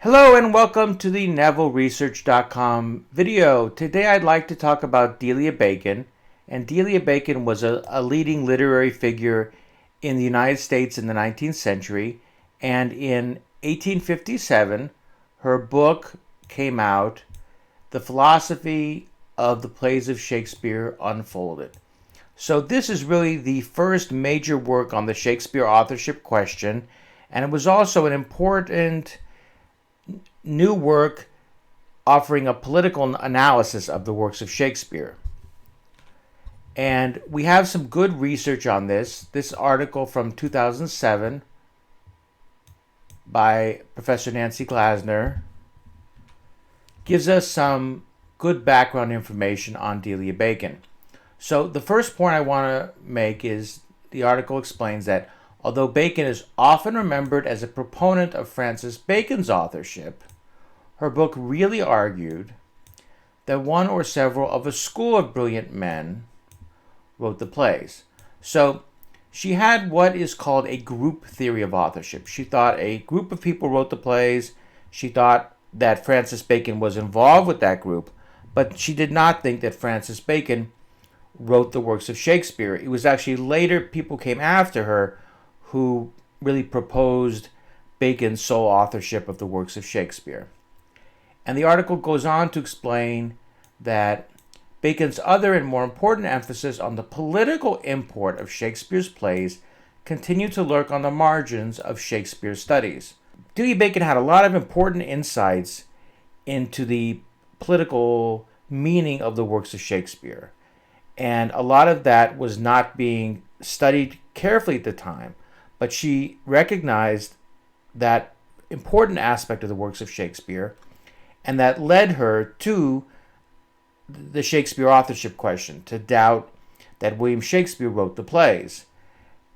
Hello and welcome to the NevilleResearch.com video. Today I'd like to talk about Delia Bacon. And Delia Bacon was a leading literary figure in the United States in the 19th century. And in 1857, her book came out, The Philosophy of the Plays of Shakespeare Unfolded. So this is really the first major work on the Shakespeare authorship question. And it was also an important new work offering a political analysis of the works of Shakespeare. And we have some good research on this. This article from 2007 by Professor Nancy Glasner gives us some good background information on Delia Bacon. So the first point I want to make is the article explains that although Bacon is often remembered as a proponent of Francis Bacon's authorship, her book really argued that one or several of a school of brilliant men wrote the plays. So she had what is called a group theory of authorship. She thought a group of people wrote the plays. She thought that Francis Bacon was involved with that group, but she did not think that Francis Bacon wrote the works of Shakespeare. It was actually later people came after her who really proposed Bacon's sole authorship of the works of Shakespeare. And the article goes on to explain that Bacon's other and more important emphasis on the political import of Shakespeare's plays continued to lurk on the margins of Shakespeare's studies. Delia Bacon had a lot of important insights into the political meaning of the works of Shakespeare. And a lot of that was not being studied carefully at the time, but she recognized that important aspect of the works of Shakespeare, and that led her to the Shakespeare authorship question, to doubt that William Shakespeare wrote the plays.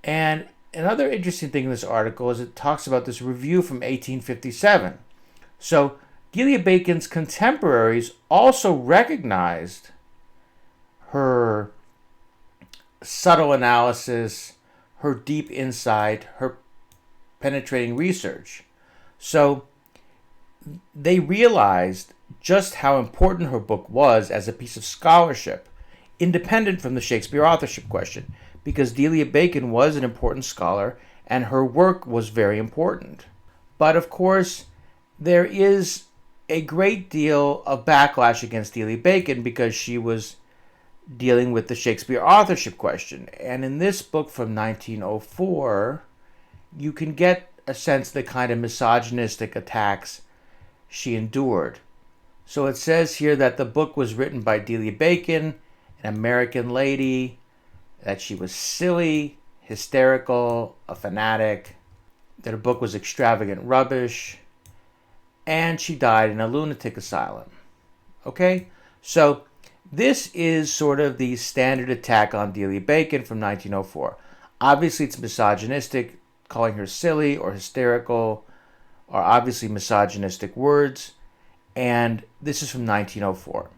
And another interesting thing in this article is it talks about this review from 1857. So Delia Bacon's contemporaries also recognized her subtle analysis, her deep insight, her penetrating research. So they realized just how important her book was as a piece of scholarship, independent from the Shakespeare authorship question, because Delia Bacon was an important scholar and her work was very important. But of course, there is a great deal of backlash against Delia Bacon because she was dealing with the Shakespeare authorship question. And in this book from 1904, you can get a sense of the kind of misogynistic attacks she endured. So it says here that the book was written by Delia Bacon, an American lady, that she was silly, hysterical, a fanatic, that her book was extravagant rubbish, and she died in a lunatic asylum. Okay? So this is sort of the standard attack on Delia Bacon from 1904. Obviously, it's misogynistic. Calling her silly or hysterical are obviously misogynistic words. And this is from 1904.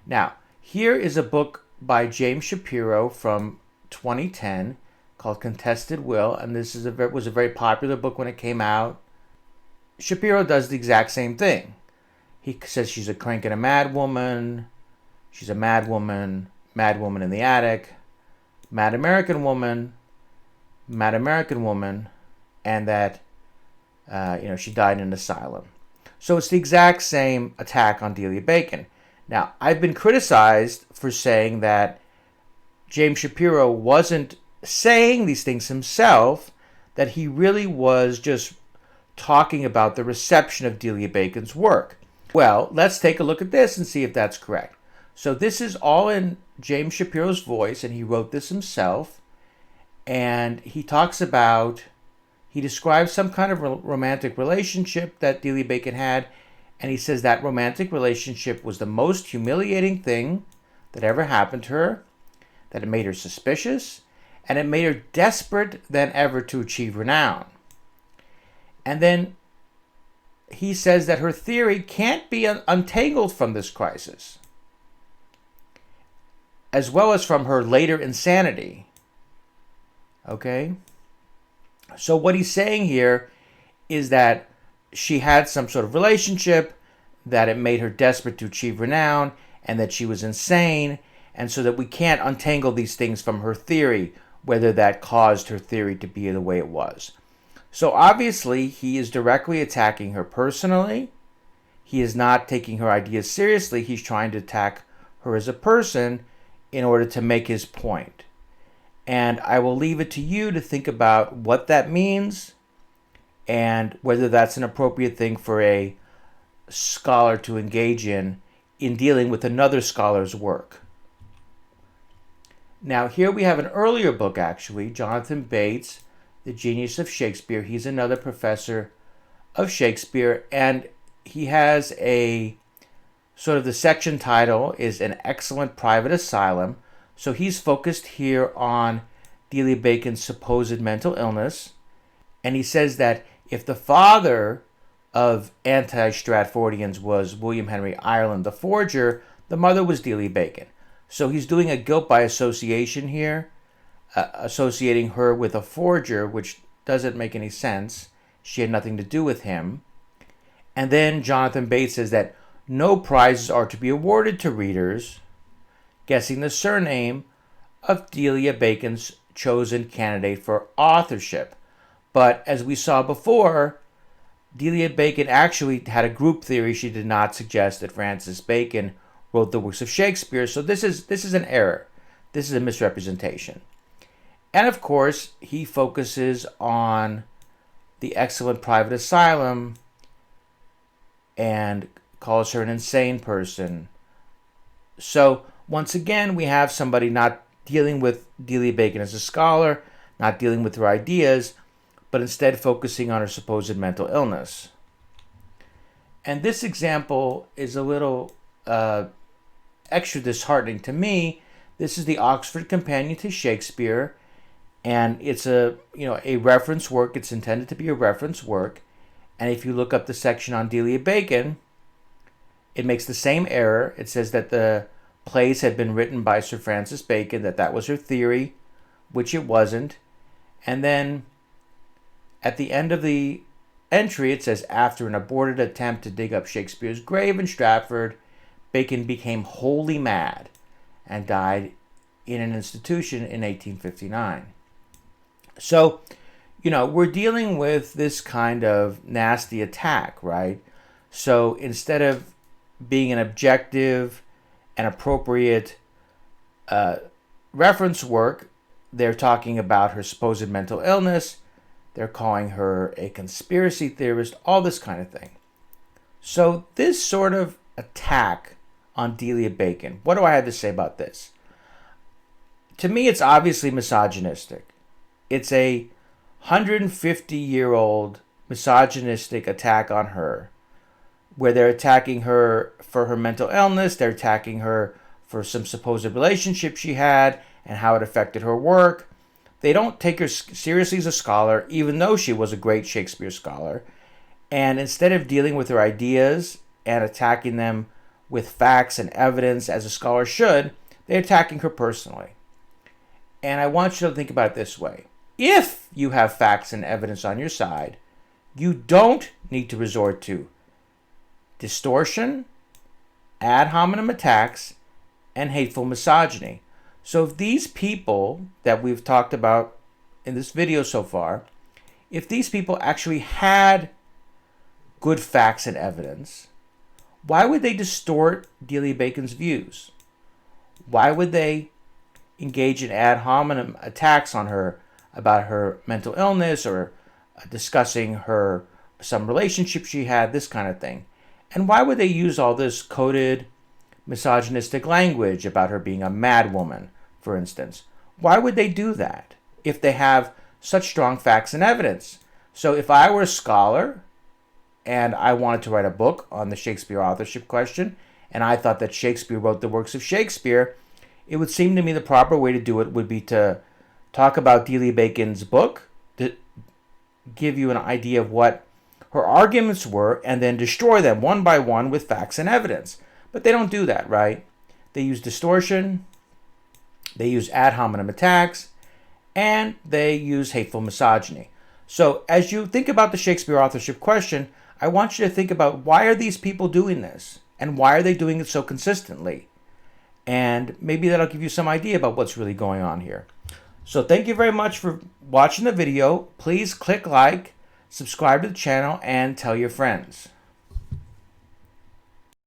Now, here is a book by James Shapiro from 2010 called Contested Will. And this was a very popular book when it came out. Shapiro does the exact same thing. He says she's a crank and a mad woman. She's a mad woman in the attic, mad American woman, and that she died in an asylum. So it's the exact same attack on Delia Bacon. Now, I've been criticized for saying that James Shapiro wasn't saying these things himself, that he really was just talking about the reception of Delia Bacon's work. Well, let's take a look at this and see if that's correct. So this is all in James Shapiro's voice, and he wrote this himself. And he describes some kind of romantic relationship that Delia Bacon had, and he says that romantic relationship was the most humiliating thing that ever happened to her, that it made her suspicious, and it made her desperate than ever to achieve renown. And then he says that her theory can't be untangled from this crisis, as well as from her later insanity. Okay? So what he's saying here is that she had some sort of relationship, that it made her desperate to achieve renown, and that she was insane, and so that we can't untangle these things from her theory, whether that caused her theory to be the way it was. So obviously, he is directly attacking her personally. He is not taking her ideas seriously. He's trying to attack her as a person in order to make his point. And I will leave it to you to think about what that means and whether that's an appropriate thing for a scholar to engage in dealing with another scholar's work. Now, here we have an earlier book, actually, Jonathan Bates, The Genius of Shakespeare. He's another professor of Shakespeare, and he has a sort of, the section title is An Excellent Private Asylum. So he's focused here on Delia Bacon's supposed mental illness, and he says that if the father of anti-Stratfordians was William Henry Ireland, the forger, the mother was Delia Bacon. So he's doing a guilt by association here, associating her with a forger, which doesn't make any sense. She had nothing to do with him. And then Jonathan Bates says that no prizes are to be awarded to readers guessing the surname of Delia Bacon's chosen candidate for authorship. But as we saw before, Delia Bacon actually had a group theory. She did not suggest that Francis Bacon wrote the works of Shakespeare. So this is an error. This is a misrepresentation. And of course, he focuses on the excellent private asylum and calls her an insane person. So once again, we have somebody not dealing with Delia Bacon as a scholar, not dealing with her ideas, but instead focusing on her supposed mental illness. And this example is a little extra disheartening to me. This is the Oxford Companion to Shakespeare, and it's a reference work. It's intended to be a reference work. And if you look up the section on Delia Bacon, it makes the same error. It says that the plays had been written by Sir Francis Bacon, that was her theory, which it wasn't. And then at the end of the entry, it says, after an aborted attempt to dig up Shakespeare's grave in Stratford, Bacon became wholly mad and died in an institution in 1859. So, we're dealing with this kind of nasty attack, right? So instead of being an objective and appropriate reference work, they're talking about her supposed mental illness. They're calling her a conspiracy theorist, all this kind of thing. So this sort of attack on Delia Bacon, what do I have to say about this? To me, it's obviously misogynistic. It's a 150-year-old misogynistic attack on her, where they're attacking her for her mental illness, they're attacking her for some supposed relationship she had and how it affected her work. They don't take her seriously as a scholar, even though she was a great Shakespeare scholar. And instead of dealing with her ideas and attacking them with facts and evidence as a scholar should, they're attacking her personally. And I want you to think about it this way. If you have facts and evidence on your side, you don't need to resort to distortion, ad hominem attacks, and hateful misogyny. So if these people that we've talked about in this video so far, if these people actually had good facts and evidence, why would they distort Delia Bacon's views? Why would they engage in ad hominem attacks on her about her mental illness or discussing some relationship she had, this kind of thing? And why would they use all this coded misogynistic language about her being a mad woman, for instance? Why would they do that if they have such strong facts and evidence? So if I were a scholar and I wanted to write a book on the Shakespeare authorship question, and I thought that Shakespeare wrote the works of Shakespeare, it would seem to me the proper way to do it would be to talk about Delia Bacon's book, to give you an idea of what her arguments were, and then destroy them one by one with facts and evidence. But they don't do that, right? They use distortion, they use ad hominem attacks, and they use hateful misogyny. So as you think about the Shakespeare authorship question, I want you to think about, why are these people doing this? And why are they doing it so consistently? And maybe that'll give you some idea about what's really going on here. So thank you very much for watching the video. Please click like, subscribe to the channel, and tell your friends.